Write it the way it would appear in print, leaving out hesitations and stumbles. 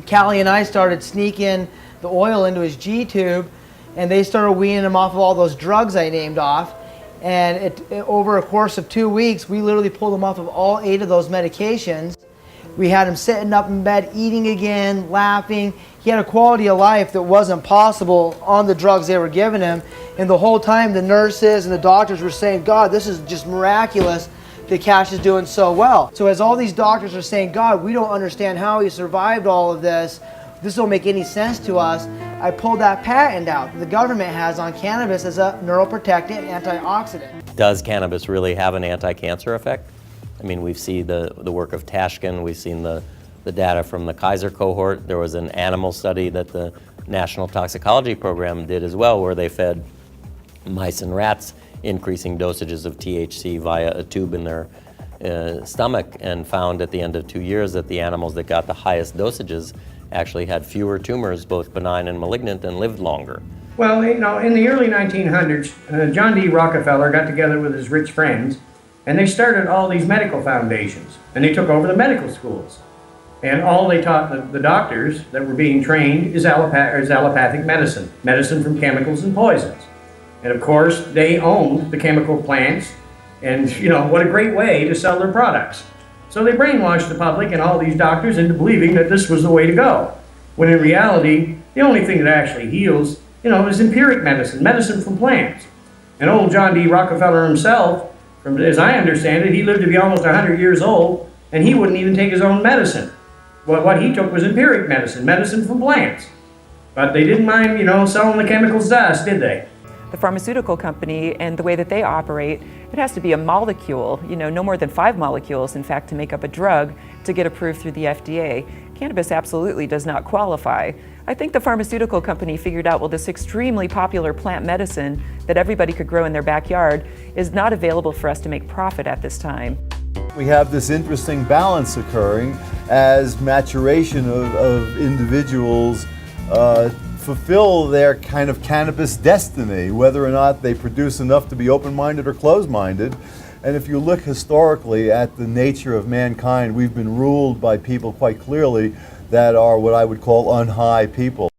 Callie and I started sneaking the oil into his G-tube, and they started weaning him off of all those drugs I named off. And over a course of 2 weeks, we literally pulled him off of all 8 of those medications. We had him sitting up in bed, eating again, laughing. He had a quality of life that wasn't possible on the drugs they were giving him. And the whole time, the nurses and the doctors were saying, God, this is just miraculous that Cash is doing so well. So as all these doctors are saying, God, we don't understand how he survived all of this. This don't make any sense to us. I pulled that patent out that the government has on cannabis as a neuroprotectant antioxidant. Does cannabis really have an anti-cancer effect? I mean, we've seen the work of Tashkin, we've seen the data from the Kaiser cohort. There was an animal study that the National Toxicology Program did as well, where they fed mice and rats increasing dosages of THC via a tube in their stomach, and found at the end of 2 years that the animals that got the highest dosages actually had fewer tumors, both benign and malignant, and lived longer. Well, you know, in the early 1900s, John D. Rockefeller got together with his rich friends, and they started all these medical foundations, and they took over the medical schools. And all they taught the doctors that were being trained is allopathic medicine, medicine from chemicals and poisons. And of course, they owned the chemical plants, and you know, what a great way to sell their products. So they brainwashed the public and all these doctors into believing that this was the way to go. When in reality, the only thing that actually heals, you know, is empiric medicine, medicine from plants. And old John D. Rockefeller himself, as I understand it, he lived to be almost 100 years old, and he wouldn't even take his own medicine. What he took was empiric medicine, medicine from plants. But they didn't mind, you know, selling the chemicals to us, did they? The pharmaceutical company and the way that they operate, it has to be a molecule, you know, no more than 5 molecules, in fact, to make up a drug to get approved through the FDA. Cannabis absolutely does not qualify. I think the pharmaceutical company figured out, well, this extremely popular plant medicine that everybody could grow in their backyard is not available for us to make profit at this time. We have this interesting balance occurring as maturation of individuals fulfill their kind of cannabis destiny, whether or not they produce enough to be open-minded or closed-minded. And if you look historically at the nature of mankind, we've been ruled by people quite clearly that are what I would call unhigh people.